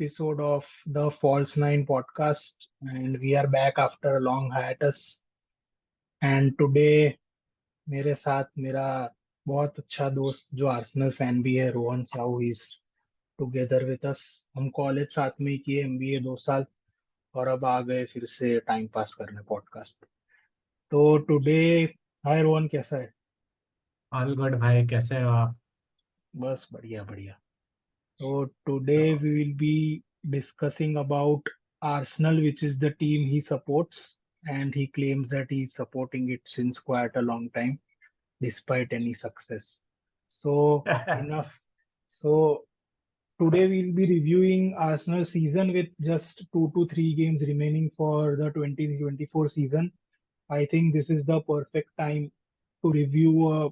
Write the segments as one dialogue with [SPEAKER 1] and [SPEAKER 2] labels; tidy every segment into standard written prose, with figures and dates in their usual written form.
[SPEAKER 1] episode of the False Nine podcast, and we are back after a long hiatus. And today मेरे साथ मेरा बहुत अच्छा दोस्त जो आर्सेनल फैन भी है Rohan Sahu is together with us. हम कॉलेज साथ में ही किए एमबीए 2 साल और अब आ गए फिर से टाइम पास करने पॉडकास्ट। तो टुडे हाय रोहन, कैसा है?
[SPEAKER 2] ऑल गुड भाई, कैसे हो आप?
[SPEAKER 1] बस बढ़िया बढ़िया। So today
[SPEAKER 2] तो
[SPEAKER 1] we will be discussing about Arsenal, which is the team he supports, and he claims that he is supporting it since quite a long time, despite any success. So enough. So today we'll be reviewing Arsenal season with just 2 to 3 games remaining for the 2024 season. I think this is the perfect time to review a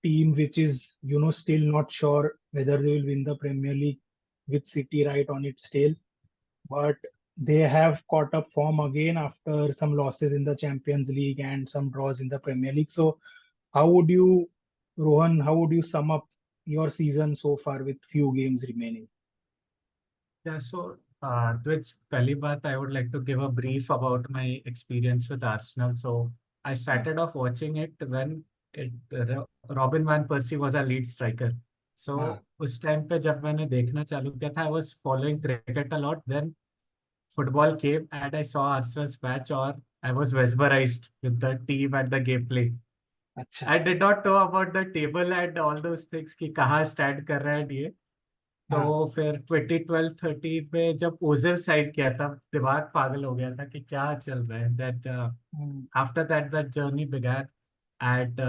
[SPEAKER 1] team which is still not sure whether they will win the Premier League with City right on its tail, but they have caught up form again after some losses in the Champions League and some draws in the Premier League. So how would you, Rohan, how would you sum up your season so far with few games remaining?
[SPEAKER 2] yeah, so Twitch, पहली बात, I would like to give a brief about my experience with Arsenal. So I
[SPEAKER 1] हाँ
[SPEAKER 2] started off watching it when Robin van Persie was a lead striker.
[SPEAKER 1] हाँ
[SPEAKER 2] So उस time पे जब मैंने देखना चालू किया था, I was following cricket a lot. Then football came and I saw Arsenal's match, और I was mesmerized with the team and the gameplay.
[SPEAKER 1] अच्छा।
[SPEAKER 2] I did not know about the table and all those things कि कहाँ stand कर रहा है ये।
[SPEAKER 1] हाँ
[SPEAKER 2] तो फिर 2012-13 में जब ओजल साइन किया था, दिमाग पागल हो गया था कि क्या चल रहा है। That
[SPEAKER 1] hmm,
[SPEAKER 2] after that that journey began and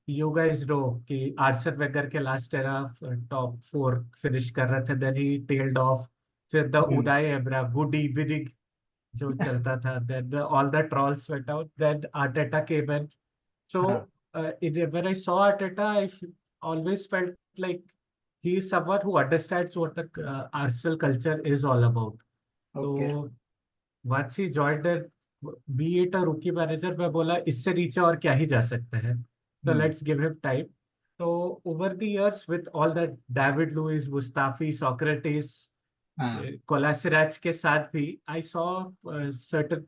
[SPEAKER 2] you guys know कि आर्सेन वेंगर के लास्ट एरा टॉप 4 फिनिश कर रहे थे, देन ही टेल्ड ऑफ। फिर the
[SPEAKER 1] hmm,
[SPEAKER 2] Unai Emery good evening जो चलता था, then all the trolls went out, then Arteta came in. So,
[SPEAKER 1] हाँ
[SPEAKER 2] when I saw Arteta, always felt like he is someone who understands what the Arsenal culture is all about. So,
[SPEAKER 1] okay.
[SPEAKER 2] once he joined it, be it a rookie manager, मैं बोला इससे नीचे और क्या ही जा सकते हैं। So
[SPEAKER 1] hmm,
[SPEAKER 2] let's give him time. So over the years, with all that David Luiz, Mustafi, Socrates,
[SPEAKER 1] हाँ
[SPEAKER 2] Kolasinac के साथ भी, I saw certain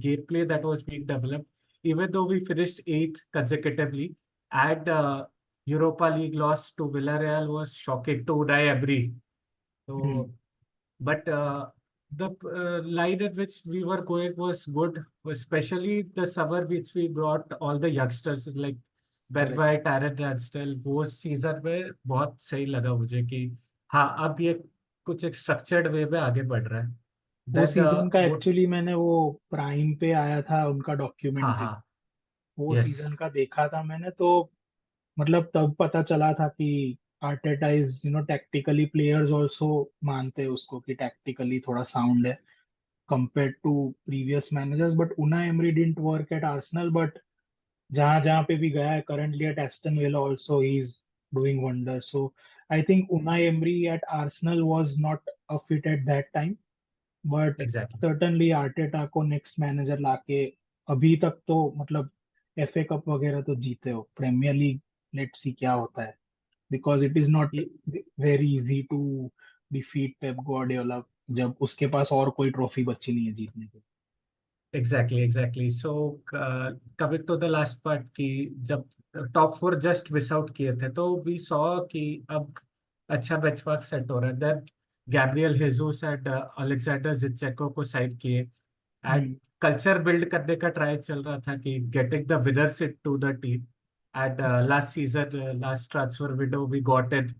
[SPEAKER 2] gameplay that was being developed. Even though we finished eighth consecutively, and Europa League loss to Villarreal was shocking to Unai Emery.
[SPEAKER 1] Hmm,
[SPEAKER 2] So, but the line at which we were going was good, especially the summer which we brought all the youngsters like Ben
[SPEAKER 1] correct.
[SPEAKER 2] White, Aaron Ramsdale। वो season में बहुत सही लगा मुझे कि हाँ, अब ये कुछ एक स्ट्रक्चर्ड वे में आगे बढ़ रहा है।
[SPEAKER 1] वो
[SPEAKER 2] देन
[SPEAKER 1] सीजन का
[SPEAKER 2] वो
[SPEAKER 1] एक्चुअली मैंने वो प्राइम पे आया था उनका
[SPEAKER 2] हाँ
[SPEAKER 1] डॉक्यूमेंट्री,
[SPEAKER 2] हाँ।
[SPEAKER 1] वो
[SPEAKER 2] यस।
[SPEAKER 1] सीजन का देखा था मैंने। तो मतलब तब पता चला था कि Arteta is tactically, players also मानते हैं उसको कि टैक्टिकली थोड़ा साउंड है compared to previous managers. But Unai Emery didn't work at Arsenal, but जहां जहां पे भी गया है currently at Aston Villa also he is doing wonder. So I think Unai Emery at Arsenal was not a fit at that time, but
[SPEAKER 2] exactly.
[SPEAKER 1] Certainly Arteta को next manager लाके अभी तक तो मतलब एफए कप वगैरह तो जीते हो, प्रीमियर लीग लेट्स सी क्या होता है, because it is not very easy to defeat Pep Guardiola जब उसके पास और कोई ट्रॉफी बची नहीं है जीतने की।
[SPEAKER 2] Exactly so coming to the last part कि जब टॉप 4 जस्ट मिस आउट किए थे, तो वी सॉ कि अब अच्छा बेंचमार्क सेट हो रहा है। देन गैब्रियल हेजूस एंड अलेक्जेंडर जिंचेंको को साइन किए, एंड
[SPEAKER 1] हम्म,
[SPEAKER 2] कल्चर बिल्ड करने का ट्राई चल रहा था कि getting the winners into the team. And last season, last transfer window, we got in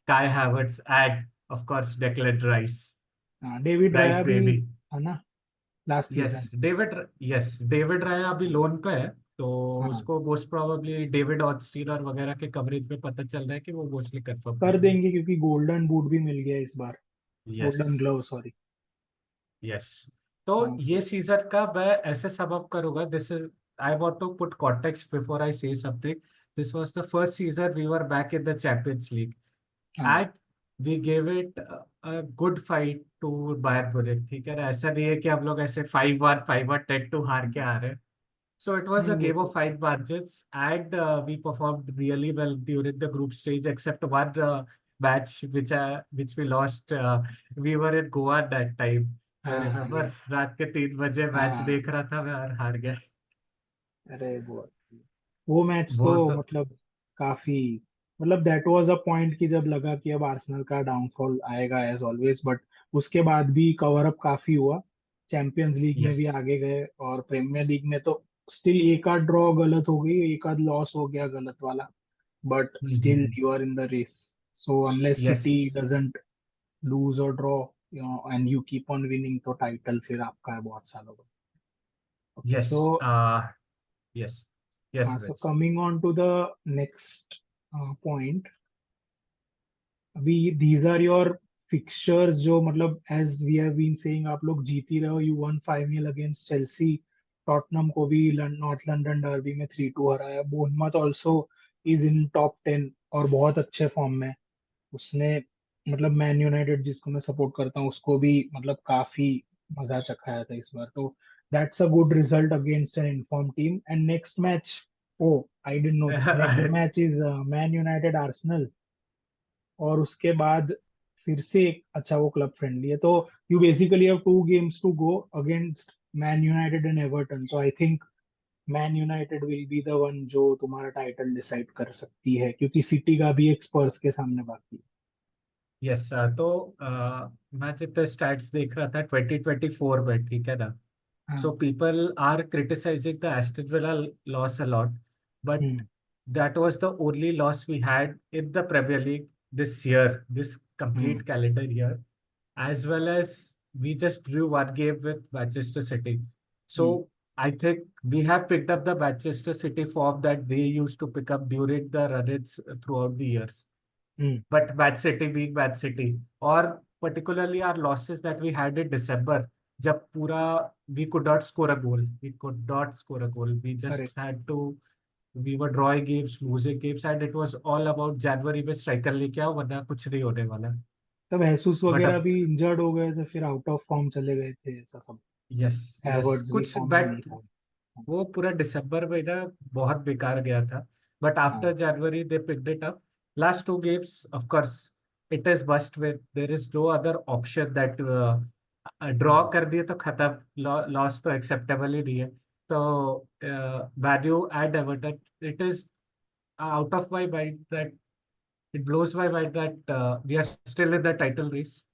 [SPEAKER 2] Kai Havertz and of course Declan Rice.
[SPEAKER 1] हाँ David
[SPEAKER 2] Rice
[SPEAKER 1] Raya भी
[SPEAKER 2] baby.
[SPEAKER 1] था ना लास्ट सीजन।
[SPEAKER 2] डेविड राया अभी loan पे है, तो
[SPEAKER 1] हाँ
[SPEAKER 2] उसको मोस्ट प्रोबेबली डेविड ऑस्टीन और वगैरह के कवरेज में पता चल रहा है कि वो मोस्टली कंफर्म
[SPEAKER 1] कर
[SPEAKER 2] करेंगे।
[SPEAKER 1] देंगे क्योंकि गोल्डन बूट भी मिल गया इस बार,
[SPEAKER 2] yes.
[SPEAKER 1] Golden glove sorry.
[SPEAKER 2] Yes. तो
[SPEAKER 1] हाँ
[SPEAKER 2] ये सीजन का मैं ऐसे सम अप करूंगा। This is, I want to put context before I say something. This was the first season we were back in the Champions League,
[SPEAKER 1] हाँ
[SPEAKER 2] and we gave it a good fight to Bayer Munich. ठीक है ना, ऐसा नहीं है कि हम लोग ऐसे 5-1 5-1 10-2 हार के आ रहे हैं। So it was
[SPEAKER 1] नहीं
[SPEAKER 2] a
[SPEAKER 1] वो
[SPEAKER 2] game of
[SPEAKER 1] तो
[SPEAKER 2] five margins, and we performed really well during the group stage, except one match which we lost. We were in Goa that time. I
[SPEAKER 1] हाँ
[SPEAKER 2] remember
[SPEAKER 1] यस
[SPEAKER 2] रात के 3 बजे match
[SPEAKER 1] हाँ
[SPEAKER 2] देख रहा था मैं और हार गया।
[SPEAKER 1] अरे वो मैच तो
[SPEAKER 2] वो तो
[SPEAKER 1] मतलब काफी मतलब दैट वाज अ पॉइंट कि जब लगा कि अब आर्सेनल का डाउनफॉल आएगा एज ऑलवेज, बट उसके बाद भी कवर अप काफी हुआ। चैंपियंस लीग में
[SPEAKER 2] यस।
[SPEAKER 1] भी आगे गए और प्रीमियर लीग में तो स्टिल एक आध ड्रॉ गलत हो गई, एक आध लॉस हो गया गलत वाला, but still you are in the race. So unless
[SPEAKER 2] yes.
[SPEAKER 1] City doesn't lose और draw and you keep on winning, तो टाइटल फिर आपका है बहुत सालों का। Okay
[SPEAKER 2] yes.
[SPEAKER 1] So
[SPEAKER 2] yes. Yes
[SPEAKER 1] so
[SPEAKER 2] which.
[SPEAKER 1] coming on to the next point, अभी these are your fixtures जो मतलब as we have been saying आप लोग जीत ही रहे हो। you won 5-0 against Chelsea, Tottenham को भी नॉर्थ लंदन डर्बी में 3-2 हराया। Bournemouth also is in top 10 और बहुत अच्छे फॉर्म में। उसने मतलब मैन यूनाइटेड जिसको मैं सपोर्ट करता हूँ उसको भी मतलब काफी मजा चखाया था इस बार। तो that's a good result against an in form team. And next match, oh I didn't know this, next match is Man United Arsenal, और उसके बाद फिर से एक अच्छा वो क्लब फ्रेंडली है। तो you basically have 2 games to go against Man United and Everton. तो I think Man United will be the one जो तुम्हारा टाइटल डिसाइड कर सकती है, क्योंकि सिटी का भी एक स्पर्स के सामने बाकी है।
[SPEAKER 2] यस। तो मैं जितने स्टैट्स देख रहा था 2024 में, ठीक है ना?
[SPEAKER 1] हाँ।
[SPEAKER 2] So people are criticizing the Aston Villa loss a lot, but
[SPEAKER 1] hmm
[SPEAKER 2] that was the only loss we had in the Premier League this year, this
[SPEAKER 1] hmm
[SPEAKER 2] complete calendar year, as well as we just drew one game with Manchester City. So
[SPEAKER 1] hmm
[SPEAKER 2] I think we have picked up the Manchester City form that they used to pick up during the run-ins throughout the years.
[SPEAKER 1] Hmm
[SPEAKER 2] But Man City being Man City, or particularly our losses that we had in December, जब पूरा we could not score a goal. We could not score a goal. We just
[SPEAKER 1] correct.
[SPEAKER 2] had to. We were drawing games, losing games, and it was all about January में striker लेके आओ वरना कुछ नहीं होने वाला.
[SPEAKER 1] तब हेसुस
[SPEAKER 2] But
[SPEAKER 1] वगैरह
[SPEAKER 2] of
[SPEAKER 1] भी इंजर्ड हो गए थे, फिर आउट ऑफ फॉर्म चले गए थे ऐसा सब।
[SPEAKER 2] yes, yes,
[SPEAKER 1] हैवर्ड्स भी
[SPEAKER 2] कुछ
[SPEAKER 1] फॉर्म में
[SPEAKER 2] बट
[SPEAKER 1] नहीं था।
[SPEAKER 2] वो पूरा दिसंबर में ना बहुत बेकार गया था. बट आफ्टर
[SPEAKER 1] हाँ
[SPEAKER 2] January they picked it up. Last 2 games of course it is must win. There is no other option that draw कर दिए तो खत्म. लॉस तो एक्सेप्टेबल ही नहीं है. तो Man U and Everton, it is out of my mind that it blows my mind that we are still in the title race.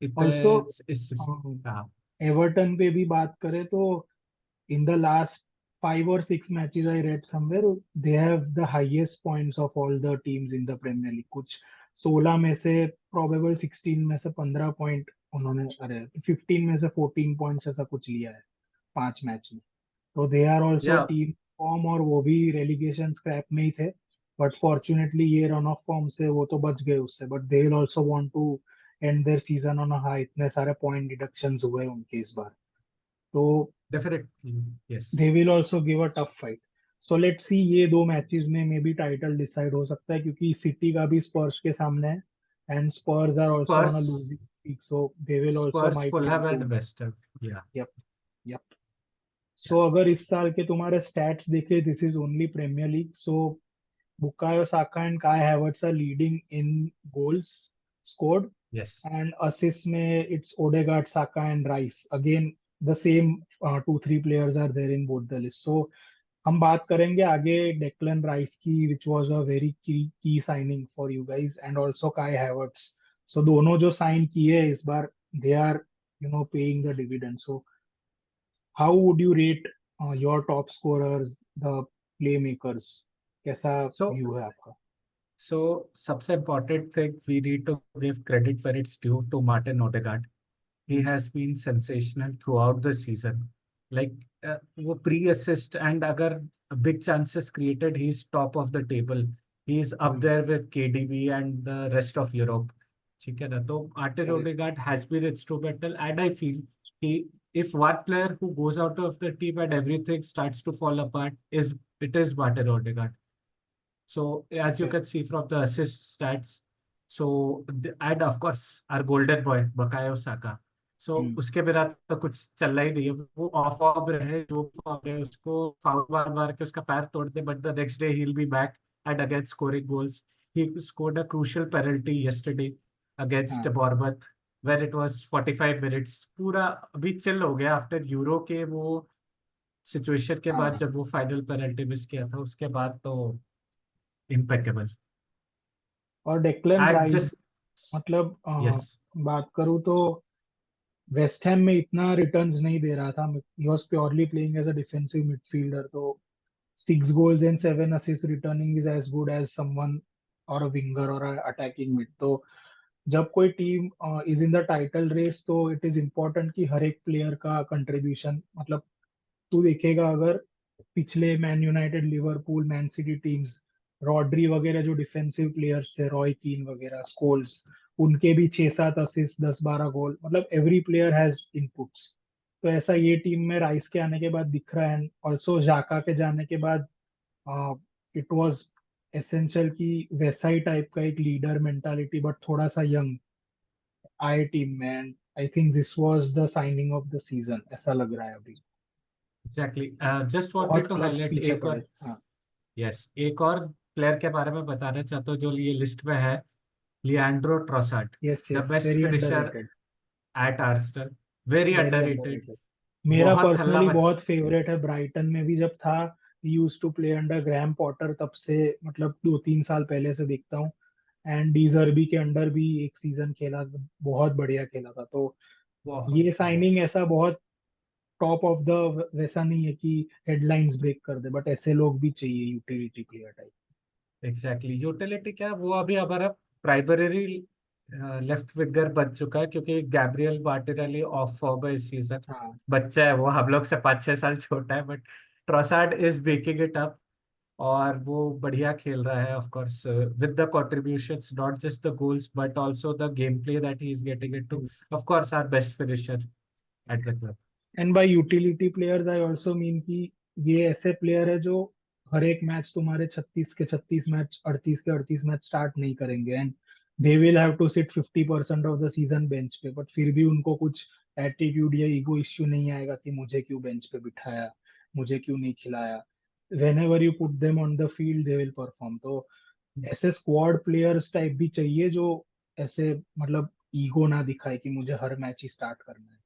[SPEAKER 2] इतने
[SPEAKER 1] also
[SPEAKER 2] इस हाँ.
[SPEAKER 1] एवर्टन पे भी बात करें तो in the last 5 or 6 matches I read somewhere they have the highest points of all the teams in the Premier League। कुछ 16 में से probable 16 में से 15 पॉइंट उन्होंने, अरे 15 में से 14 पॉइंट्स ऐसा कुछ लिया है 5 मैच में। तो दे आर ऑल्सो
[SPEAKER 2] या
[SPEAKER 1] टीम फॉर्म, और वो भी रेलिगेशन स्क्रैप में ही थे, बट फॉर्चुनेटली ये रन ऑफ फॉर्म से वो तो बच गए उससे। But they will also want to end their season on a high. इतने सारे पॉइंट डिडक्शंस हुए उनके इस बार, तो
[SPEAKER 2] definitely. Yes.
[SPEAKER 1] they will also give a tough fight। so let's see, ये 2 मैचेस में मे बी टाइटल डिसाइड हो सकता है, क्योंकि सिटी का भी स्पर्स के सामने है and Spurs are also on a
[SPEAKER 2] Spurs
[SPEAKER 1] losing streak, so they will also
[SPEAKER 2] Spurs
[SPEAKER 1] might want
[SPEAKER 2] Fulham and
[SPEAKER 1] to.
[SPEAKER 2] West Ham. Yeah.
[SPEAKER 1] Yup yup. सो अगर इस साल के तुम्हारे स्टैट्स देखे, this is only Premier League, so Bukayo Saka and Kai Havertz are leading in goals scored,
[SPEAKER 2] yes.
[SPEAKER 1] and assists में it's Odegaard, Saka and Rice again, the same 2-3 players are there in both the list। so हम बात करेंगे आगे Declan Rice की, which was a very key signing for you guys, and also Kai Havertz. So दोनों जो sign किए इस बार, they are paying the dividend. So how would you rate your top scorers, the playmakers, कैसा
[SPEAKER 2] so
[SPEAKER 1] view है आपका?
[SPEAKER 2] सबसे important thing we need to give credit where it's due to Martin Odegaard. He
[SPEAKER 1] hmm
[SPEAKER 2] has been sensational throughout the season. Like वो pre-assist and अगर big chances created, he's top of the table. He's up
[SPEAKER 1] hmm
[SPEAKER 2] there with KDB and the rest of Europe. ठीक है ना? तो Martin
[SPEAKER 1] correct।
[SPEAKER 2] Odegaard has been instrumental, and I feel he, if one player who goes out of the team and everything starts to fall apart, it is Martin Odegaard. So as you
[SPEAKER 1] correct।
[SPEAKER 2] can see from the assist stats, and of course our golden boy Bukayo Saka. So
[SPEAKER 1] हम्म
[SPEAKER 2] उसके बिना तो कुछ चलना ही नहीं है. वो of form रहे जो फॉर्म रहे, उसको फाउल मार मार के उसका पैर तोड़ दे, but the next day he will be back and again scoring goals. he scored a crucial penalty yesterday against
[SPEAKER 1] हाँ
[SPEAKER 2] Bournemouth when it was 45 minutes. पूरा अभी चिल हो गया आफ्टर यूरो के वो सिचुएशन के बाद,
[SPEAKER 1] हाँ।
[SPEAKER 2] जब वो फाइनल पेनल्टी मिस किया था उसके बाद तो इम्पेकेबल
[SPEAKER 1] और डेक्लन
[SPEAKER 2] एट
[SPEAKER 1] राइस,
[SPEAKER 2] जस्ट।
[SPEAKER 1] मतलब
[SPEAKER 2] यस।
[SPEAKER 1] बात करूँ तो वेस्ट हैम में इतना रिटर्न्स नहीं दे रहा था। He was purely playing as a defensive midfielder, तो 6 goals and 7 assists returning is as good as someone or a winger or a attacking mid. तो जब कोई team is in the title race तो it is important कि हर एक player का contribution, मतलब तू देखेगा अगर पिछले man United, Liverpool, man city teams, Rodri वगैरह जो डिफेंसिव प्लेयर्स थे, रॉय कीन वगैरह, स्कोल्स, उनके भी 6-7 असिस्ट, 10-12 गोल, मतलब एवरी प्लेयर हैज इनपुट्स। तो ऐसा ये टीम में राइस के आने के बाद दिख रहा है। ऑल्सो जाका के जाने के बाद इट वाज एसेंशियल कि वैसा ही टाइप का एक लीडर मेंटालिटी बट थोड़ा सा यंग आए टीम में, and I think this was the signing off the season, ऐसा लग रहा है अभी।
[SPEAKER 2] एग्जैक्टली। जस्ट वांटेड
[SPEAKER 1] बहुत
[SPEAKER 2] टू
[SPEAKER 1] क्लच
[SPEAKER 2] हाईलाइट
[SPEAKER 1] पीछे
[SPEAKER 2] एक
[SPEAKER 1] पड़े।
[SPEAKER 2] और।
[SPEAKER 1] हाँ।
[SPEAKER 2] यस, एक और प्लेयर के बारे में बताना चाहता हूँ जो ये लिस्ट में है, Leandro Trossard,
[SPEAKER 1] yes
[SPEAKER 2] the
[SPEAKER 1] yes,
[SPEAKER 2] best
[SPEAKER 1] very
[SPEAKER 2] finisher
[SPEAKER 1] underrated.
[SPEAKER 2] At Arsenal. Very
[SPEAKER 1] very
[SPEAKER 2] underrated.
[SPEAKER 1] Underrated. मेरा
[SPEAKER 2] बहुत हल्ला
[SPEAKER 1] पर्सनली
[SPEAKER 2] मच।
[SPEAKER 1] बहुत फेवरेट है। ब्राइटन में भी जब था, use to play under Graham Potter, तब से मतलब 2-3 साल पहले से देखता हूँ। एंड डीजर्बी के अंडर भी एक सीजन खेला, बहुत बढ़िया खेला था। तो
[SPEAKER 2] बहुत
[SPEAKER 1] ये
[SPEAKER 2] बहुत।
[SPEAKER 1] साइनिंग ऐसा बहुत टॉप ऑफ द वैसा नहीं है कि हेडलाइंस ब्रेक कर दे, बट ऐसे लोग भी चाहिए, utility player type.
[SPEAKER 2] Exactly, utility क्या, वो अभी हमारा प्राइमरी लेफ्ट विंगर बन चुका है, क्योंकि गैब्रियल मार्टिनेली ऑफ फॉर्म है इस सीजन।
[SPEAKER 1] हाँ।
[SPEAKER 2] बच्चा है वो, हम लोग से 5-6 साल छोटा है, but Trossard is
[SPEAKER 1] yes.
[SPEAKER 2] Backing it up. और वो बढ़िया खेल रहा है, of course with the contributions, not just the goals but also the game play that he is getting into. Of course our best finisher at the club.
[SPEAKER 1] And by utility players I also mean कि ये ऐसे player है जो हर एक match तुम्हारे 36 के 36 match, 38 के 38 match start नहीं करेंगे, and they will have to sit 50% of the season bench पे, बट फिर भी उनको कुछ एटीट्यूड या ईगो इश्यू नहीं आएगा कि मुझे क्यों बेंच पे बिठाया, मुझे क्यों नहीं खिलाया। When ever you put them on the field they will perform. तो ऐसे स्क्वाड प्लेयर्स टाइप भी चाहिए जो ऐसे, मतलब ईगो ना दिखाए कि मुझे हर मैच ही स्टार्ट करना है।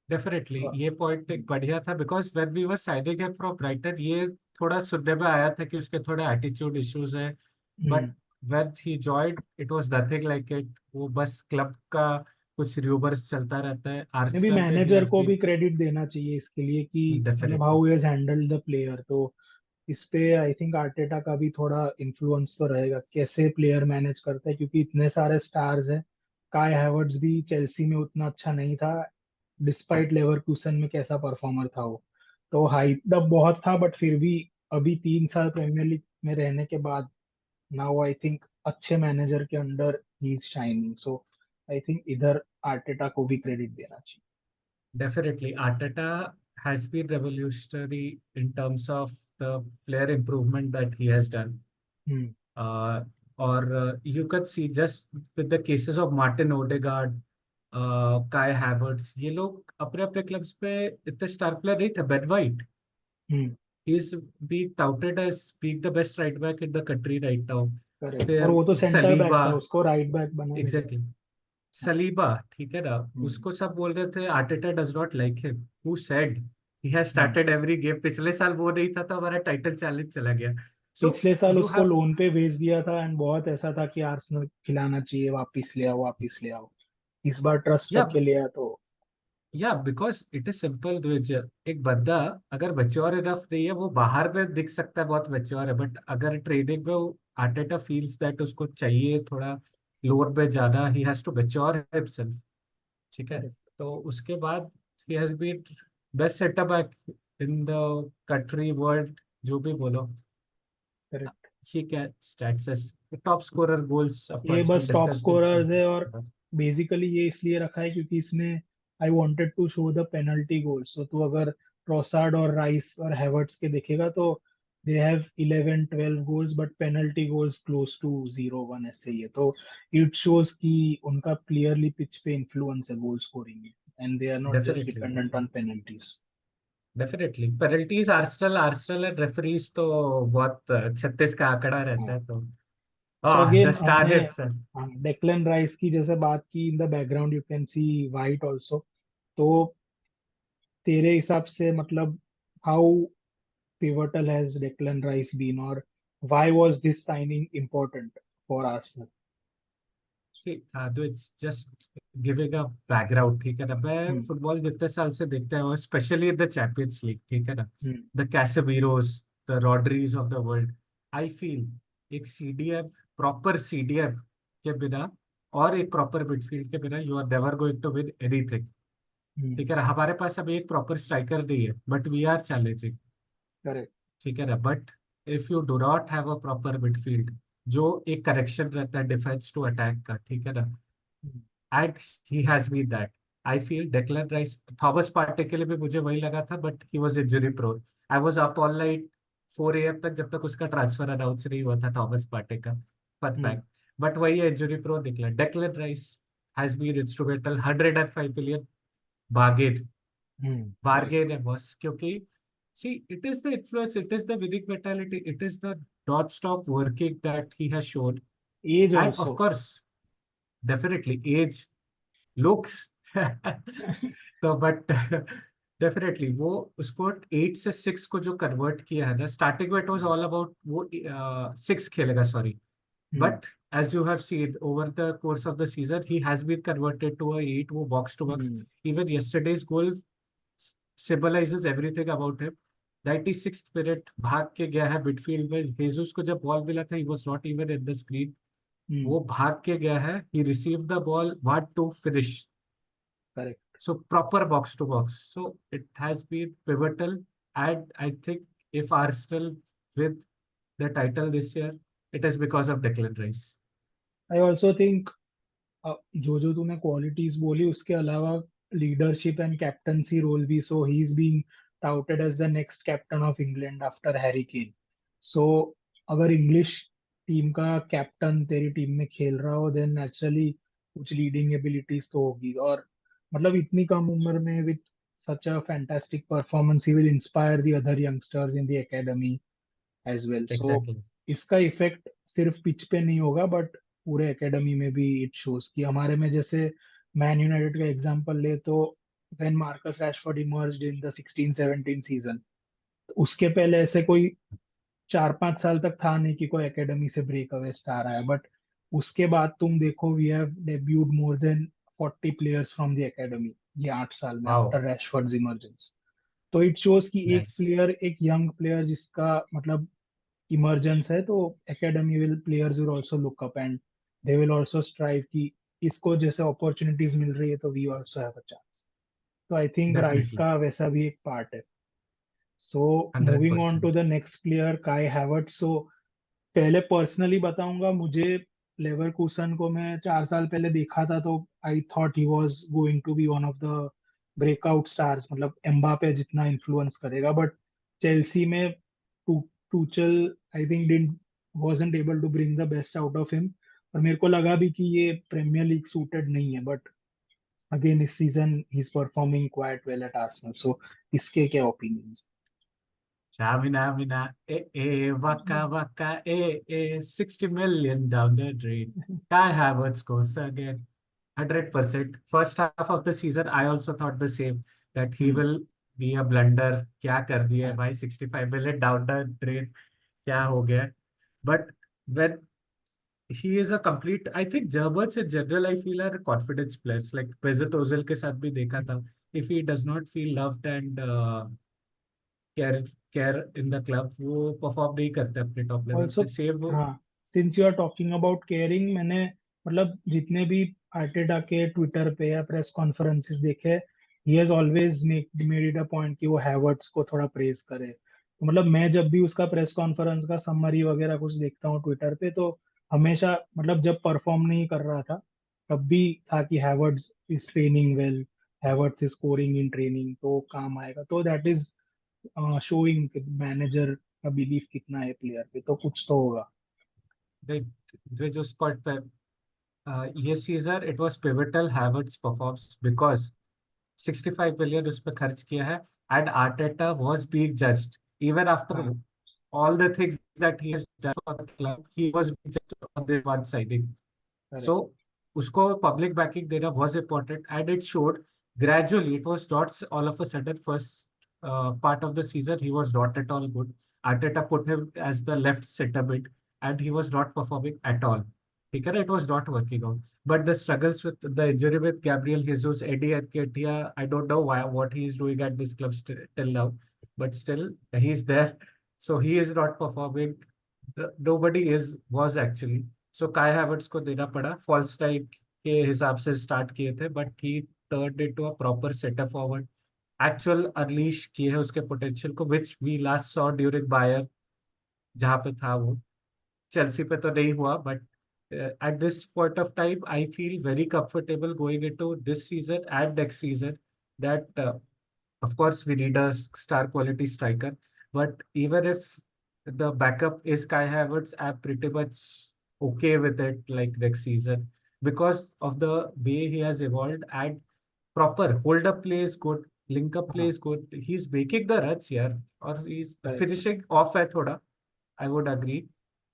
[SPEAKER 2] डेफिनेटली
[SPEAKER 1] तो,
[SPEAKER 2] ये पॉइंट एक बढ़िया था, because when we were signing him from Brighton, ये थोड़ा सुनने में आया था कि उसके थोड़े एटीट्यूड इश्यूज हैं। But
[SPEAKER 1] hmm.
[SPEAKER 2] When he joined it was nothing like it. वो बस क्लब का कुछ रूमर्स चलता रहता है,
[SPEAKER 1] मे भी
[SPEAKER 2] आर्सेनल में ही
[SPEAKER 1] मैनेजर
[SPEAKER 2] हैज
[SPEAKER 1] को भी
[SPEAKER 2] बीन।
[SPEAKER 1] क्रेडिट देना चाहिए इसके लिए कि मतलब
[SPEAKER 2] definitely.
[SPEAKER 1] How has handled the player. तो इस पे आई थिंक आर्टेटा का भी थोड़ा इन्फ्लुएंस तो रहेगा, कैसे प्लेयर मैनेज करता है, क्योंकि इतने सारे स्टार्स हैं। काय हैवर्ट्स भी चेल्सी में उतना अच्छा नहीं था, डिस्पाइट लेवरकुसन में कैसा परफॉर्मर था वो। तो हाइप अप बहुत था, बट फिर भी अभी 3 साल प्रीमियर लीग में रहने के बाद नाउ आई थिंक अच्छे मैनेजर के under he is shining. So I think इधर आर्टेटा को भी क्रेडिट देना चाहिए।
[SPEAKER 2] Definitely, Arteta has been revolutionary in terms of the player improvement that he has done.
[SPEAKER 1] Hmm.
[SPEAKER 2] Or you could see just with the cases of Martin Odegaard, Kai Havertz, ये लोग अपने अपने clubs पे इतने star player नहीं थे। Ben white,
[SPEAKER 1] hmm.
[SPEAKER 2] he is being touted as being the best right back in the country right now.
[SPEAKER 1] Correct. और
[SPEAKER 2] फिर
[SPEAKER 1] वो तो सेंटर बैक
[SPEAKER 2] सलीबा।
[SPEAKER 1] था, उसको राइट बैक बना नहीं
[SPEAKER 2] एग्जैक्टली।
[SPEAKER 1] सकता। हाँ।
[SPEAKER 2] सलीबा, ठीक है ना।
[SPEAKER 1] हम्म।
[SPEAKER 2] उसको सब बोल रहे थे Arteta does not like him. Who said? He has
[SPEAKER 1] hmm.
[SPEAKER 2] Started every game. पिछले साल वो नहीं था तो हमारा टाइटल चैलेंज चला गया। सो
[SPEAKER 1] पिछले साल
[SPEAKER 2] यू
[SPEAKER 1] उसको
[SPEAKER 2] हैव।
[SPEAKER 1] लोन पे भेज दिया था, एंड बहुत ऐसा था कि आर्सेनल खिलाना चाहिए, वापिस ले आओ, वापिस ले आओ। इस बार ट्रस्ट
[SPEAKER 2] या
[SPEAKER 1] करके लिया तो।
[SPEAKER 2] या बिकॉज इट इज सिंपल द्विज। एक बंदा अगर मैच्योर इनफ नहीं है, वो बाहर में दिख सकता है बहुत मैच्योर है, बट अगर ट्रेनिंग में आर्टेटा फील्स दैट उसको चाहिए थोड़ा लोअर पे जाना, he has to mature himself. ठीक है।
[SPEAKER 1] करेक्ट।
[SPEAKER 2] तो उसके बाद he has been best setup back in the country world, जो भी बोलो।
[SPEAKER 1] करेक्ट।
[SPEAKER 2] ये क्या स्टैट्स है, टॉप स्कोरर, गोल्स, ऑफ
[SPEAKER 1] ये
[SPEAKER 2] कोर्स वी
[SPEAKER 1] बस टॉप
[SPEAKER 2] डिस्कस दिस।
[SPEAKER 1] स्कोरर्स है, और बेसिकली ये इसलिए रखा है क्योंकि इसमें I wanted to show the penalty goals. तो तू अगर ट्रोसार्ड और राइस और हैवर्ट्स के देखेगा तो they have 11-12 goals, but penalty goals close to 0-1 ऐसे ही है। तो इट शोज कि उनका क्लियरली पिच पे इन्फ्लुएंस है गोल स्कोरिंग में, and they are not just
[SPEAKER 2] definitely.
[SPEAKER 1] Dependent on penalties.
[SPEAKER 2] Definitely penalties, Arsenal Arsenal and referees तो बहुत 36 का आंकड़ा रहता है तो।
[SPEAKER 1] So
[SPEAKER 2] Oh, the
[SPEAKER 1] again
[SPEAKER 2] star
[SPEAKER 1] हमने
[SPEAKER 2] himself.
[SPEAKER 1] डेक्लन राइस की जैसे बात की, in the background you can see white also. तो तेरे हिसाब से मतलब how pivotal has Declan Rice been, or why was this signing important for Arsenal?
[SPEAKER 2] See, तो it's just giving a background, ठीक है ना। मैं
[SPEAKER 1] Hmm.
[SPEAKER 2] फुटबॉल जितने साल से देखता हूँ, specially in the Champions League, ठीक है ना,
[SPEAKER 1] Hmm.
[SPEAKER 2] The Casemiros, the Rodris of the world, I feel एक सीडीएफ, प्रॉपर सीडीएफ के बिना और एक प्रॉपर मिडफील्ड के बिना you are never going to win anything,
[SPEAKER 1] Hmm.
[SPEAKER 2] ठीक है ना। हमारे पास अभी एक प्रॉपर स्ट्राइकर नहीं है, but we are challenging,
[SPEAKER 1] Correct.
[SPEAKER 2] ठीक है ना। But if you do not have a proper midfield जो एक करेक्शन रहता है डिफेंस टू अटैक का, ठीक है ना,
[SPEAKER 1] Hmm.
[SPEAKER 2] And he has been that. I feel Declan Rice, Thomas Partey के लिए भी मुझे वही लगा था, but he was injury prone. I was up all night 4 AM तक, जब तक उसका ट्रांसफर अनाउंस नहीं हुआ था थॉमस पार्टे का, फन
[SPEAKER 1] Hmm.
[SPEAKER 2] फैक्ट। बट वही है, इंजरी प्रोन निकला। Declan Rice has been instrumental, 105 million bargain,
[SPEAKER 1] Hmm. Correct.
[SPEAKER 2] Bargain है बॉस, क्योंकि see it is the influence, it is the winning mentality, it is the non stop working that he has shown,
[SPEAKER 1] Age
[SPEAKER 2] and of
[SPEAKER 1] also.
[SPEAKER 2] Course definitely age, looks तो but definitely वो उसको 8 से 6 को जो convert किया है ना, starting में इट वाज ऑल अबाउट वो 6 खेलेगा, sorry,
[SPEAKER 1] Hmm.
[SPEAKER 2] But as you have seen over the course of the season he has been converted to a 8, वो box to box,
[SPEAKER 1] Hmm.
[SPEAKER 2] even yesterday's goal symbolizes everything about him। 96th minute भाग के गया है midfield में, हेजुस को जब ball मिला था, he was not even in the screen,
[SPEAKER 1] Hmm.
[SPEAKER 2] वो भाग के गया है, he received the ball, want to finish,
[SPEAKER 1] Correct.
[SPEAKER 2] so proper box to box, so it has been pivotal, and I think if Arsenal win the title this year, it is because of Declan Rice।
[SPEAKER 1] I also think जो जो तूने qualities बोली उसके अलावा leadership and captaincy role भी, so he is being touted as the next captain of England after Harry Kane. So अगर English team का captain तेरी टीम में खेल रहा हो, देन नेचुरली कुछ लीडिंग एबिलिटीज तो होगी। और मतलब इतनी कम उम्र में with such a fantastic performance he will inspire the other youngsters in the academy as well. So
[SPEAKER 2] Exactly।
[SPEAKER 1] इसका इफेक्ट सिर्फ पिच पे नहीं होगा, बट पूरे एकेडमी में भी इट शोज कि हमारे में जैसे मैन यूनाइटेड का एग्जांपल ले तो when Marcus Rashford emerged in the 16-17 season, उसके पहले ऐसे कोई 4-5 साल तक था नहीं कि कोई एकेडमी से ब्रेक अवे स्टार आया। बट उसके बाद तुम देखो, we have debuted more than 40 players from the academy ये 8 साल में
[SPEAKER 2] वाओ।
[SPEAKER 1] After Rashford's emergence. तो इट शोज कि एक
[SPEAKER 2] यस।
[SPEAKER 1] प्लेयर, एक यंग प्लेयर जिसका मतलब इमरजेंस है, तो academy will players will also look up and they will also strive कि इसको जैसे अपॉर्चुनिटीज मिल रही है तो we also have a chance. तो आई थिंक राइस
[SPEAKER 2] डेफिनेटली।
[SPEAKER 1] का वैसा भी एक पार्ट है। So
[SPEAKER 2] hundred
[SPEAKER 1] moving on two
[SPEAKER 2] percent
[SPEAKER 1] the next player, काई हैवर्ट्स। सो पहले पर्सनली बताऊंगा, मुझे लेवरकूसन को मैं 4 साल पहले देखा था तो I thought he was going to be one of the breakout stars, मतलब एम्बापे जितना इन्फ्लुएंस करेगा। बट चेल्सी में Tuchel I think didn't wasn't able to bring the best out of him. और मेरे को लगा भी कि ये प्रीमियर लीग सूटेड नहीं है, बट अगेन इस season he is performing quite well at Arsenal. So इसके क्या opinions?
[SPEAKER 2] Shamina Mina, Waka Waka, 60 million down the drain. Kai Havertz scores again. 100%. First half of the season, I also thought the same, that he will be a blunder. क्या कर दिया है भाई, 65 million down the drain, क्या हो गया? But when he is a complete, I think Germans in general, I feel are confidence players. Like Mesut Ozil के साथ भी देखा था. If he does not feel loved and care care in the club, वो perform नहीं करते अपने top level
[SPEAKER 1] also
[SPEAKER 2] पे, सेम वो।
[SPEAKER 1] हाँ, since you are talking about caring, मैंने मतलब जितने भी आर्टेटा के ट्विटर पे या प्रेस कॉन्फ्रेंसेस देखे, he has always made it a point कि वो हैवर्ट्स को थोड़ा प्रेज करे। तो मतलब मैं जब भी उसका प्रेस कॉन्फ्रेंस का समरी वगैरह कुछ देखता हूँ ट्विटर पे, तो हमेशा मतलब जब परफॉर्म नहीं कर रहा था तब भी था कि Havertz is training well, Havertz is scoring in training, तो काम आएगा। तो दैट इज शोइंग मैनेजर का बिलीफ कितना है प्लेयर पे, तो कुछ तो होगा।
[SPEAKER 2] वे जो स्पॉट पे ये season it was pivotal, Havertz performs because 65 million उस पर खर्च किया है, and Arteta was being judged even after
[SPEAKER 1] हाँ।
[SPEAKER 2] all the things that he has done for the club, he was just on this one siding.
[SPEAKER 1] Correct.
[SPEAKER 2] So usko public backing dena was important, and it showed gradually. It was not all of a sudden. First part of the season, he was not at all good. Arteta put him as the left center mid, and he was not performing at all. Okay, it was not working out. But the struggles with the injury with Gabriel Jesus, Eddie Nketiah, I don't know what he is doing at this club till now, but still he is there. So he is not performing. Nobody was actually. सो काय Havertz को देना पड़ा false tight के हिसाब से start किए थे, but he turned into a proper setup forward, actual unleash किए है उसके पोटेंशियल को, which we last saw during Bayer, जहां पे था वो। चेल्सी पे तो नहीं हुआ, but at this point of time, I feel very comfortable going into this season and next season that of course we need a star quality striker, but even if the backup is Kai Havertz, I'm pretty much okay with it like next season because of the way he has evolved, and proper hold up play is good, link up play
[SPEAKER 1] हाँ,
[SPEAKER 2] is good, he's making the runs here, or he's
[SPEAKER 1] correct.
[SPEAKER 2] finishing off है थोड़ा, I would agree,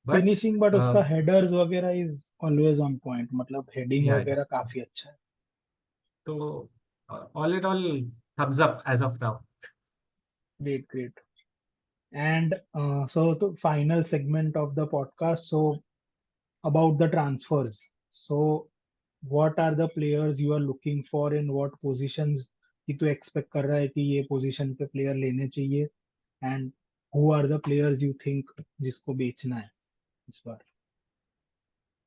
[SPEAKER 2] but
[SPEAKER 1] finishing but
[SPEAKER 2] uh,
[SPEAKER 1] उसका headers वगैरह is always on point, मतलब heading
[SPEAKER 2] yeah,
[SPEAKER 1] वगैरह काफी अच्छा है.
[SPEAKER 2] so all in all, thumbs up as of now.
[SPEAKER 1] Great, great. And so the final segment of the podcast. So about the transfers. So what are the players you are looking for in what positions कि तू expect कर रहा है कि ये position पे player लेने चाहिए, and who are the players you think जिसको बेचना है इस बार.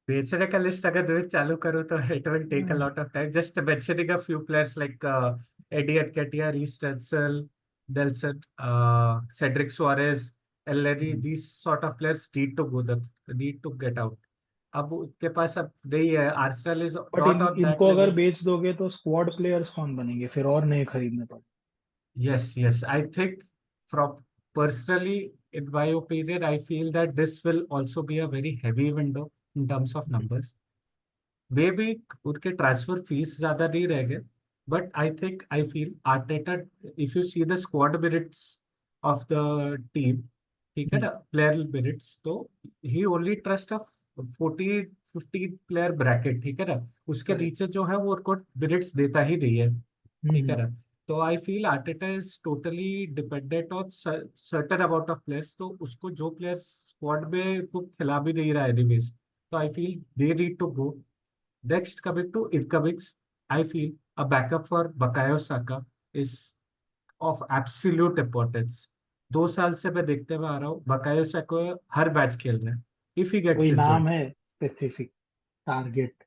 [SPEAKER 2] बेचने का लिस्ट अगर तुम्हें चालू करो तो it will take a lot of time, just mentioning a few players like Eddie Nketiah, Reiss Tensel, Nelson, Cedric Soares, Ellery, these sort of players need to get out. अब उसके पास अब नहीं है, Arsenal is
[SPEAKER 1] but
[SPEAKER 2] not on that
[SPEAKER 1] इनको अगर
[SPEAKER 2] level.
[SPEAKER 1] बेच दोगे तो स्क्वाड प्लेयर्स कौन बनेंगे फिर, और नए खरीदने पड़े.
[SPEAKER 2] Yes, I think from personally, in my opinion, I feel that this will also be a very heavy window in terms of numbers. वे भी उनके ट्रांसफर फीस ज्यादा नहीं रहेंगे, but I feel Arteta, if you see the squad minutes of the team, ठीक है ना, player minutes, तो he only trust of 14-15 player bracket, ठीक है ना, उसके
[SPEAKER 1] करेक्ट.
[SPEAKER 2] नीचे जो है वो उनको मिनट्स देता ही नहीं है, ठीक है ना. तो I feel Arteta is totally dependent on certain amount of players, तो उसको जो प्लेयर्स स्क्वाड में वो खिला भी नहीं रहा है एनीवेज, तो I feel they need to go. Next, coming to incomings, I feel a backup for Bakayo Saka is of absolute importance. 2 साल से मैं देखते हुए आ रहा हूँ बकायो साका हर मैच खेल रहे हैं. इफ ही गेट्स
[SPEAKER 1] कोई नाम
[SPEAKER 2] इंजर्ड,
[SPEAKER 1] है स्पेसिफिक टारगेट?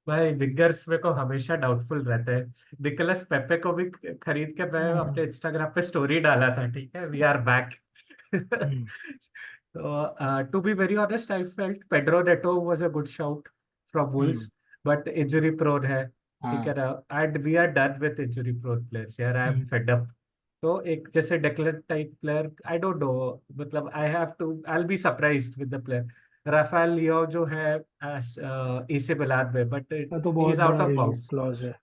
[SPEAKER 2] भाई विंगर्स में को हमेशा डाउटफुल रहते हैं. निकोलस पेपे को भी खरीद के मैं अपने इंस्टाग्राम पे स्टोरी डाला था, ठीक है, वी आर बैक. तो to be very honest, I felt Pedro Neto was a good shout from Wolves, but injury prone है, ठीक है
[SPEAKER 1] हाँ,
[SPEAKER 2] ना, and we are done with injury prone players यार, आई एम फेड अप. तो एक जैसे Declan type player, I don't know, मतलब I have to, I will be surprised with the player. Rafael Leao जो है एसी मिलान में, but
[SPEAKER 1] का तो
[SPEAKER 2] ही
[SPEAKER 1] बहुत
[SPEAKER 2] इज आउट
[SPEAKER 1] बड़ा
[SPEAKER 2] ऑफ
[SPEAKER 1] रिलीज
[SPEAKER 2] बाउंड्स,
[SPEAKER 1] क्लॉज है.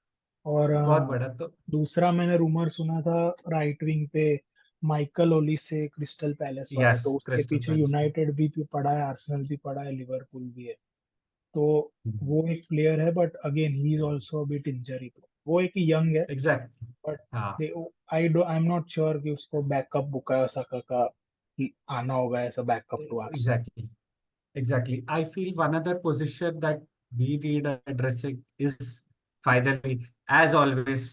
[SPEAKER 1] और
[SPEAKER 2] बहुत बड़ा. तो
[SPEAKER 1] दूसरा मैंने रूमर सुना था राइट विंग पे माइकल ओली से क्रिस्टल पैलेस वाला,
[SPEAKER 2] यस,
[SPEAKER 1] तो उसके
[SPEAKER 2] क्रिस्टल
[SPEAKER 1] पीछे
[SPEAKER 2] पैलेस का.
[SPEAKER 1] यूनाइटेड भी पड़ा है, आर्सेनल भी पड़ा है, लिवरपूल भी है. तो वो एक प्लेयर है, but again he is also a bit injury. वो एक यंग है,
[SPEAKER 2] एग्जैक्टली.
[SPEAKER 1] बट
[SPEAKER 2] हाँ,
[SPEAKER 1] they I am not sure कि उसको बैकअप बुकायो साका का आना होगा as a backup to Arsenal.
[SPEAKER 2] Exactly. Exactly. I feel one other position that we need addressing is finally, as always,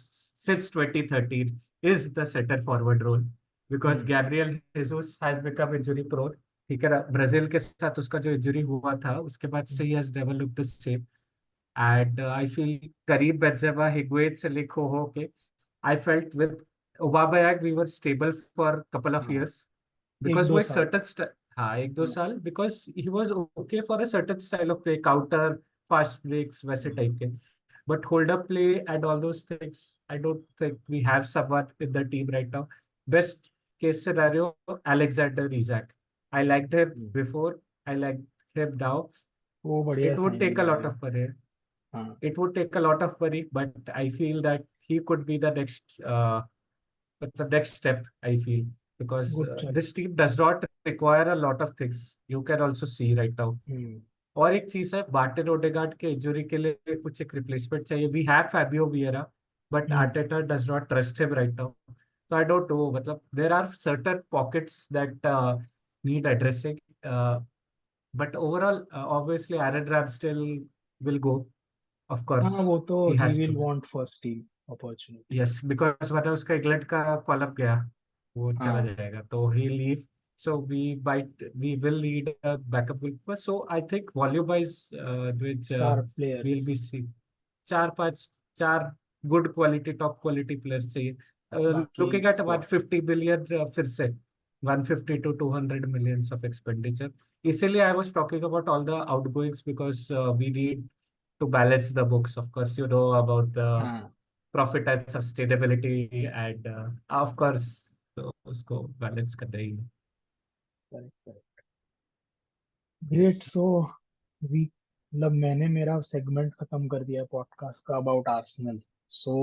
[SPEAKER 2] since 2013, is the center forward role. Because Gabriel Jesus has become injury prone. ठीक है ना, Brazil के साथ उसका जो injury हुआ था उसके बाद से he has never looked the same. And I feel Karim Benzema, Higuain से लिंक हो के, I felt with Aubameyang we were stable for a couple of
[SPEAKER 1] हाँ,
[SPEAKER 2] years
[SPEAKER 1] एक
[SPEAKER 2] because
[SPEAKER 1] दो
[SPEAKER 2] वो एक
[SPEAKER 1] साल.
[SPEAKER 2] certain हाँ, 1-2 साल, because he was okay for a certain style of play, counter, fast breaks, वैसे टाइप के. But hold up play and all those things, I don't think we have someone in the team right now. Best case scenario, Alexander Isak. I liked him before, I like him now.
[SPEAKER 1] वो बढ़िया
[SPEAKER 2] It would take
[SPEAKER 1] signing
[SPEAKER 2] a
[SPEAKER 1] है
[SPEAKER 2] lot
[SPEAKER 1] भाई.
[SPEAKER 2] of money.
[SPEAKER 1] हाँ,
[SPEAKER 2] It would take a lot of money, but I feel that he could be the next step, I feel. because
[SPEAKER 1] Good
[SPEAKER 2] this
[SPEAKER 1] choice.
[SPEAKER 2] team does not require a lot of things. You can also see right now.
[SPEAKER 1] Hmm.
[SPEAKER 2] और एक चीज है, Martin Odegaard के injury के लिए कुछ एक replacement चाहिए. We have Fabio Vieira, but
[SPEAKER 1] Hmm.
[SPEAKER 2] Arteta does not trust him right now. So I don't know. मतलब there are certain pockets that need addressing. But overall, obviously, Aaron Ramsdale will go. Of course,
[SPEAKER 1] हाँ, वो तो
[SPEAKER 2] he
[SPEAKER 1] he
[SPEAKER 2] has
[SPEAKER 1] will
[SPEAKER 2] to.
[SPEAKER 1] want first team opportunity.
[SPEAKER 2] Yes, because वरना उसका England का call up गया, वो चला
[SPEAKER 1] हाँ,
[SPEAKER 2] जाएगा, तो he leave. So we will need a backup goalkeeper. So I think volume wise, which
[SPEAKER 1] 4
[SPEAKER 2] we'll be
[SPEAKER 1] players.
[SPEAKER 2] see चार पांच चार good quality top quality players चाहिए.
[SPEAKER 1] बाकी
[SPEAKER 2] लुकिंग एट
[SPEAKER 1] स्क्वाड.
[SPEAKER 2] 150 बिलियन, फिर से 150 to 200 millions of expenditure. इसीलिए I was talking about all the outgoings because we need to balance the books. Of course, you know about the
[SPEAKER 1] हाँ,
[SPEAKER 2] profit and sustainability, and of course तो उसको balance करना ही है.
[SPEAKER 1] Correct correct. Great.
[SPEAKER 2] Yes.
[SPEAKER 1] So we मतलब मैंने मेरा segment खत्म कर दिया पॉडकास्ट का about Arsenal. So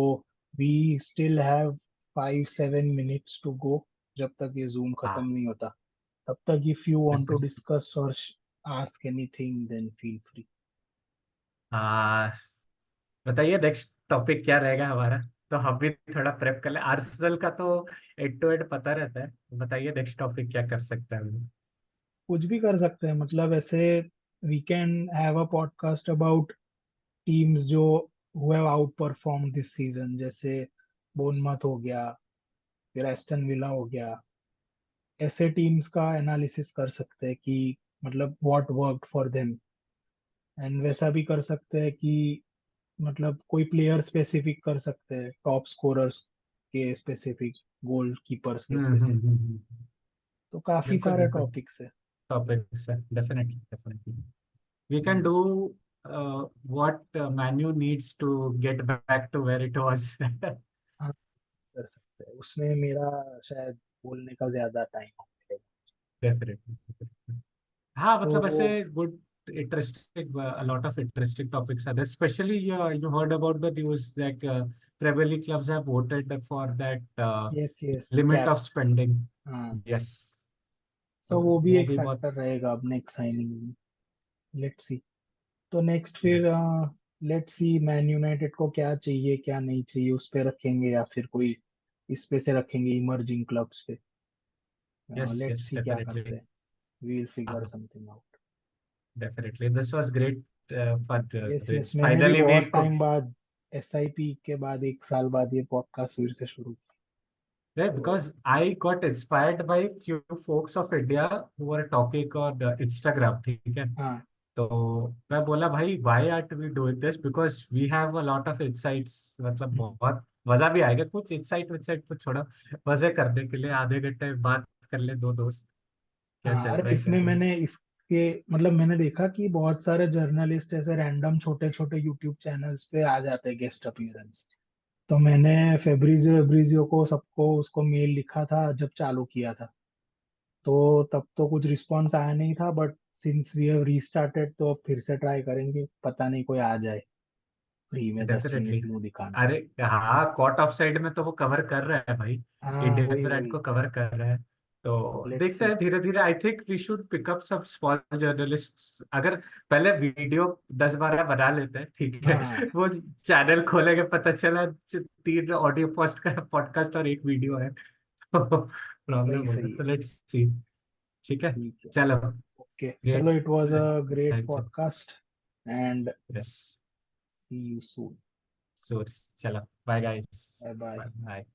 [SPEAKER 1] we still have 5-7 minutes to go, जब तक ये जूम खत्म
[SPEAKER 2] हाँ,
[SPEAKER 1] नहीं होता. तब तक इफ यू वांट टू
[SPEAKER 2] बिल्कुल.
[SPEAKER 1] डिस्कस और ask anything then feel free.
[SPEAKER 2] हाँ, बताइए नेक्स्ट टॉपिक क्या रहेगा हमारा. तो हम भी थोड़ा प्रेप कर ले. आर्सेनल का तो एंड टू एंड पता रहता है. बताइए नेक्स्ट टॉपिक क्या कर सकते हैं हम.
[SPEAKER 1] कुछ भी कर सकते हैं, मतलब ऐसे we can have a podcast about teams जो who have outperform this season, जैसे बोनमथ हो गया, फिर एस्टन विला हो गया. ऐसे टीम्स का एनालिसिस कर सकते हैं कि मतलब what worked for them. And वैसा भी कर सकते हैं कि मतलब कोई प्लेयर स्पेसिफिक कर सकते हैं, टॉप स्कोरर्स के स्पेसिफिक, गोल कीपर्स के स्पेसिफिक. तो काफी
[SPEAKER 2] बिल्कुल
[SPEAKER 1] सारे
[SPEAKER 2] बिल्कुल.
[SPEAKER 1] टॉपिक्स है.
[SPEAKER 2] टॉपिक्स है, definitely definitely. We can
[SPEAKER 1] hmm,
[SPEAKER 2] do what Manu needs to get back to where it was.
[SPEAKER 1] हाँ, कर सकते हैं. उसमें मेरा शायद बोलने का ज्यादा टाइम मिलेगा.
[SPEAKER 2] Definitely. हाँ,
[SPEAKER 1] तो
[SPEAKER 2] मतलब ऐसे good, interesting, a lot of interesting topics are there. Especially you heard about the news that Premier League clubs have voted for that
[SPEAKER 1] yes yes
[SPEAKER 2] limit
[SPEAKER 1] cap.
[SPEAKER 2] of spending.
[SPEAKER 1] हाँ,
[SPEAKER 2] Yes.
[SPEAKER 1] सो
[SPEAKER 2] तो
[SPEAKER 1] वो भी
[SPEAKER 2] वो
[SPEAKER 1] एक
[SPEAKER 2] भी बहुत.
[SPEAKER 1] फैक्टर रहेगा अब नेक्स्ट साइनिंग में. Let's see. तो नेक्स्ट फिर
[SPEAKER 2] Yes.
[SPEAKER 1] Let's see man United को क्या चाहिए क्या नहीं चाहिए, उस पे रखेंगे या फिर कोई इस पे से रखेंगे इमर्जिंग क्लब्स पे.
[SPEAKER 2] Yes.
[SPEAKER 1] Let's
[SPEAKER 2] Yes.
[SPEAKER 1] सी क्या करते
[SPEAKER 2] Definitely.
[SPEAKER 1] हैं. वी विल फिगर
[SPEAKER 2] हाँ,
[SPEAKER 1] something out.
[SPEAKER 2] definitely. This was great for
[SPEAKER 1] yes yes,
[SPEAKER 2] this.
[SPEAKER 1] मैंने भी
[SPEAKER 2] Finally,
[SPEAKER 1] बहुत
[SPEAKER 2] we could.
[SPEAKER 1] टाइम बाद, एसआईपी के बाद 1 साल बाद ये पॉडकास्ट फिर से शुरू किया.
[SPEAKER 2] Yeah,
[SPEAKER 1] तो
[SPEAKER 2] because I got inspired by few folks of India who were talking on Instagram. ठीक है.
[SPEAKER 1] हाँ
[SPEAKER 2] तो मैं बोला भाई why aren't we doing this, because we have a lot of insights. मतलब बहुत मजा भी आएगा. कुछ इंसाइट विनसाइट तो छोड़ो, मजे करने के लिए आधे घंटे बात कर ले दो दोस्त, क्या
[SPEAKER 1] हाँ.
[SPEAKER 2] चल
[SPEAKER 1] अरे
[SPEAKER 2] रहा है क्या
[SPEAKER 1] इसमें
[SPEAKER 2] नहीं.
[SPEAKER 1] मैंने इसके मतलब मैंने देखा कि बहुत सारे जर्नलिस्ट ऐसे रैंडम छोटे छोटे यूट्यूब चैनल्स पे आ जाते हैं गेस्ट अपीयरेंस. तो मैंने फेब्रिजियो एब्रिजियो को सबको उसको मेल लिखा था जब चालू किया था. तो तब तो कुछ रिस्पांस आया नहीं था, but since we have restarted तो अब फिर से ट्राई करेंगे, पता नहीं कोई आ जाए फ्री में दस
[SPEAKER 2] डेफिनेटली.
[SPEAKER 1] मिनट मुंह दिखाने.
[SPEAKER 2] अरे हाँ, कॉट ऑफ साइड में तो वो कवर कर रहा है भाई.
[SPEAKER 1] हाँ,
[SPEAKER 2] इंडियन
[SPEAKER 1] वही
[SPEAKER 2] ब्रांड
[SPEAKER 1] वही.
[SPEAKER 2] को कवर कर रहा है. तो
[SPEAKER 1] लेट्स
[SPEAKER 2] देखते
[SPEAKER 1] सी.
[SPEAKER 2] हैं धीरे धीरे. I think we should pick up सब स्मॉल जर्नलिस्ट. अगर पहले वीडियो 10-12 बना लेते हैं, ठीक है.
[SPEAKER 1] हाँ,
[SPEAKER 2] वो चैनल खोलेंगे, पता चला 3 ऑडियो पोस्ट का पॉडकास्ट और 1 वीडियो है. तो प्रॉब्लम
[SPEAKER 1] सही
[SPEAKER 2] होगा.
[SPEAKER 1] सही
[SPEAKER 2] तो
[SPEAKER 1] है.
[SPEAKER 2] Let's see. ठीक है.
[SPEAKER 1] ठीक है.
[SPEAKER 2] चलो.
[SPEAKER 1] ओके, चलो,
[SPEAKER 2] great.
[SPEAKER 1] It was a great
[SPEAKER 2] thanks.
[SPEAKER 1] Podcast and
[SPEAKER 2] yes.
[SPEAKER 1] See you soon.
[SPEAKER 2] So चलो. Bye guys.
[SPEAKER 1] Bye bye.
[SPEAKER 2] Bye bye.